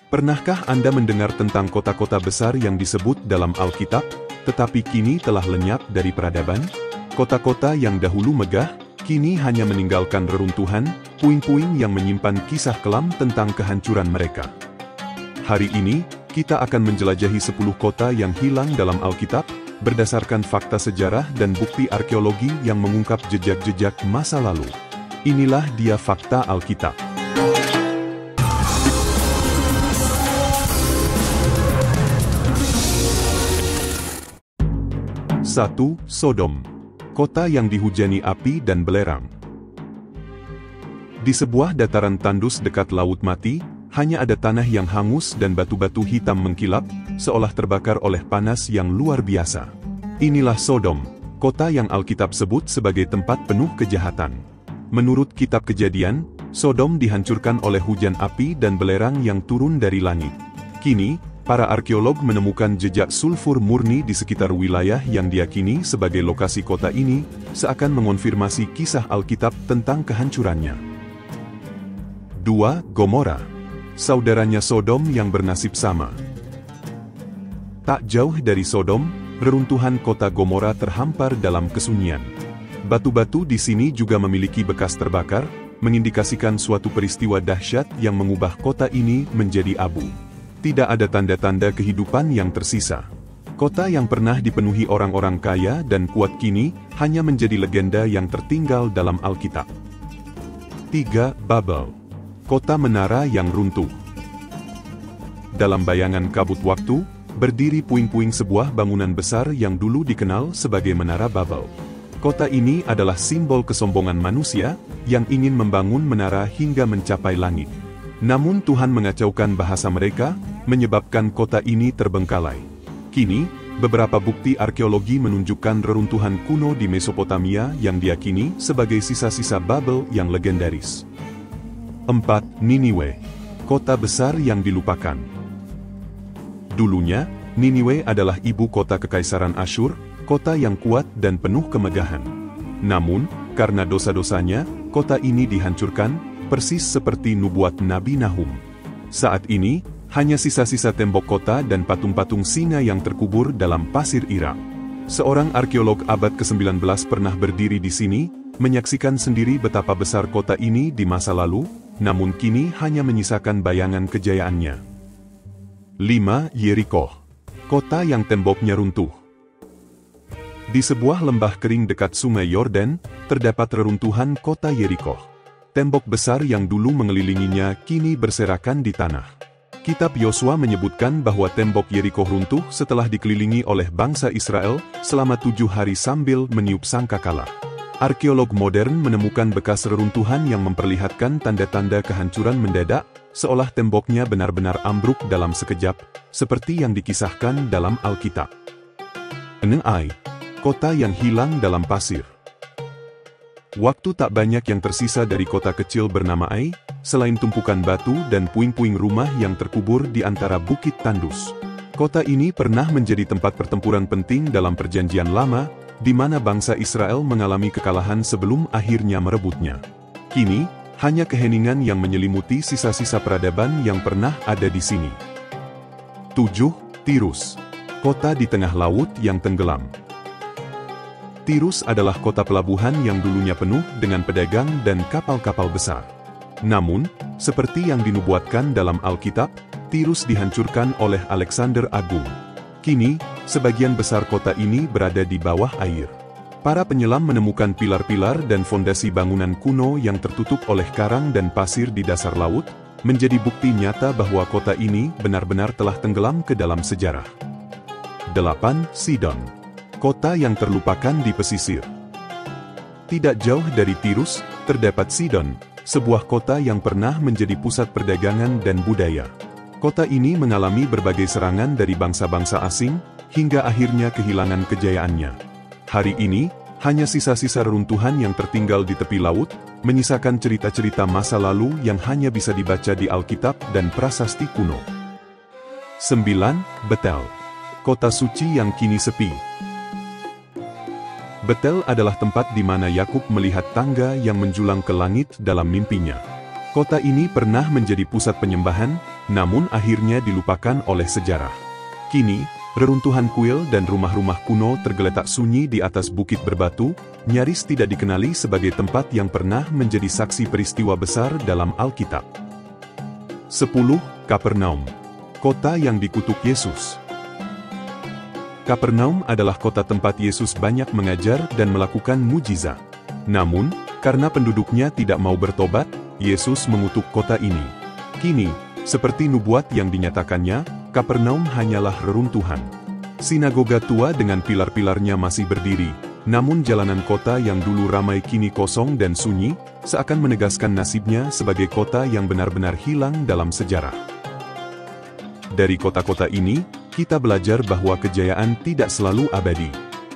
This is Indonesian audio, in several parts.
Pernahkah Anda mendengar tentang kota-kota besar yang disebut dalam Alkitab, tetapi kini telah lenyap dari peradaban? Kota-kota yang dahulu megah, kini hanya meninggalkan reruntuhan, puing-puing yang menyimpan kisah kelam tentang kehancuran mereka. Hari ini, kita akan menjelajahi 10 kota yang hilang dalam Alkitab, berdasarkan fakta sejarah dan bukti arkeologi yang mengungkap jejak-jejak masa lalu. Inilah dia fakta Alkitab. 1. Sodom, kota yang dihujani api dan belerang. Di sebuah dataran tandus dekat Laut Mati, hanya ada tanah yang hangus dan batu-batu hitam mengkilap, seolah terbakar oleh panas yang luar biasa. Inilah Sodom, kota yang Alkitab sebut sebagai tempat penuh kejahatan. Menurut Kitab Kejadian, Sodom dihancurkan oleh hujan api dan belerang yang turun dari langit. Kini, para arkeolog menemukan jejak sulfur murni di sekitar wilayah yang diyakini sebagai lokasi kota ini, seakan mengonfirmasi kisah Alkitab tentang kehancurannya. 2. Gomora, saudaranya Sodom yang bernasib sama. Tak jauh dari Sodom, reruntuhan kota Gomora terhampar dalam kesunyian. Batu-batu di sini juga memiliki bekas terbakar, mengindikasikan suatu peristiwa dahsyat yang mengubah kota ini menjadi abu. Tidak ada tanda-tanda kehidupan yang tersisa. Kota yang pernah dipenuhi orang-orang kaya dan kuat kini hanya menjadi legenda yang tertinggal dalam Alkitab. 3. Babel, kota menara yang runtuh. Dalam bayangan kabut waktu, berdiri puing-puing sebuah bangunan besar yang dulu dikenal sebagai Menara Babel. Kota ini adalah simbol kesombongan manusia yang ingin membangun menara hingga mencapai langit. Namun Tuhan mengacaukan bahasa mereka, menyebabkan kota ini terbengkalai. Kini, beberapa bukti arkeologi menunjukkan reruntuhan kuno di Mesopotamia yang diyakini sebagai sisa-sisa Babel yang legendaris. 4. Niniwe, kota besar yang dilupakan. Dulunya, Niniwe adalah ibu kota Kekaisaran Asyur, kota yang kuat dan penuh kemegahan. Namun, karena dosa-dosanya, kota ini dihancurkan, persis seperti nubuat Nabi Nahum. Saat ini, hanya sisa-sisa tembok kota dan patung-patung singa yang terkubur dalam pasir Irak. Seorang arkeolog abad ke-19 pernah berdiri di sini, menyaksikan sendiri betapa besar kota ini di masa lalu, namun kini hanya menyisakan bayangan kejayaannya. 5. Yeriko, kota yang temboknya runtuh. Di sebuah lembah kering dekat sungai Yordan, terdapat reruntuhan kota Yeriko. Tembok besar yang dulu mengelilinginya kini berserakan di tanah. Kitab Yosua menyebutkan bahwa tembok Yeriko runtuh setelah dikelilingi oleh bangsa Israel selama 7 hari sambil meniup sangkakala. Arkeolog modern menemukan bekas reruntuhan yang memperlihatkan tanda-tanda kehancuran mendadak, seolah temboknya benar-benar ambruk dalam sekejap, seperti yang dikisahkan dalam Alkitab. 6. Ai, kota yang hilang dalam pasir. Waktu tak banyak yang tersisa dari kota kecil bernama Ai, selain tumpukan batu dan puing-puing rumah yang terkubur di antara bukit tandus. Kota ini pernah menjadi tempat pertempuran penting dalam Perjanjian Lama, di mana bangsa Israel mengalami kekalahan sebelum akhirnya merebutnya. Kini, hanya keheningan yang menyelimuti sisa-sisa peradaban yang pernah ada di sini. 7. Tirus, kota di tengah laut yang tenggelam. Tirus adalah kota pelabuhan yang dulunya penuh dengan pedagang dan kapal-kapal besar. Namun, seperti yang dinubuatkan dalam Alkitab, Tirus dihancurkan oleh Alexander Agung. Kini, sebagian besar kota ini berada di bawah air. Para penyelam menemukan pilar-pilar dan fondasi bangunan kuno yang tertutup oleh karang dan pasir di dasar laut, menjadi bukti nyata bahwa kota ini benar-benar telah tenggelam ke dalam sejarah. 8. Sidon, kota yang terlupakan di pesisir. Tidak jauh dari Tirus, terdapat Sidon, sebuah kota yang pernah menjadi pusat perdagangan dan budaya. Kota ini mengalami berbagai serangan dari bangsa-bangsa asing, hingga akhirnya kehilangan kejayaannya. Hari ini, hanya sisa-sisa reruntuhan yang tertinggal di tepi laut, menyisakan cerita-cerita masa lalu yang hanya bisa dibaca di Alkitab dan prasasti kuno. 9. Betel, kota suci yang kini sepi. Betel adalah tempat di mana Yakub melihat tangga yang menjulang ke langit dalam mimpinya. Kota ini pernah menjadi pusat penyembahan, namun akhirnya dilupakan oleh sejarah. Kini, reruntuhan kuil dan rumah-rumah kuno tergeletak sunyi di atas bukit berbatu, nyaris tidak dikenali sebagai tempat yang pernah menjadi saksi peristiwa besar dalam Alkitab. 10. Kapernaum, kota yang dikutuk Yesus. Kapernaum adalah kota tempat Yesus banyak mengajar dan melakukan mujizat. Namun, karena penduduknya tidak mau bertobat, Yesus mengutuk kota ini. Kini, seperti nubuat yang dinyatakannya, Kapernaum hanyalah reruntuhan. Sinagoga tua dengan pilar-pilarnya masih berdiri, namun jalanan kota yang dulu ramai kini kosong dan sunyi, seakan menegaskan nasibnya sebagai kota yang benar-benar hilang dalam sejarah. Dari kota-kota ini, kita belajar bahwa kejayaan tidak selalu abadi.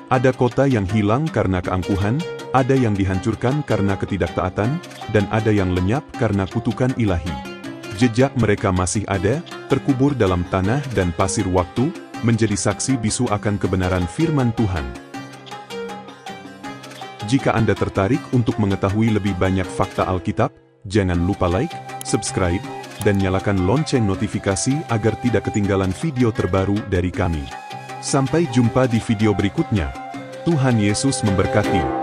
Ada kota yang hilang karena keangkuhan, ada yang dihancurkan karena ketidaktaatan, dan ada yang lenyap karena kutukan ilahi. Jejak mereka masih ada, terkubur dalam tanah dan pasir waktu, menjadi saksi bisu akan kebenaran firman Tuhan. Jika Anda tertarik untuk mengetahui lebih banyak fakta Alkitab, jangan lupa like, subscribe, dan nyalakan lonceng notifikasi agar tidak ketinggalan video terbaru dari kami. Sampai jumpa di video berikutnya. Tuhan Yesus memberkati.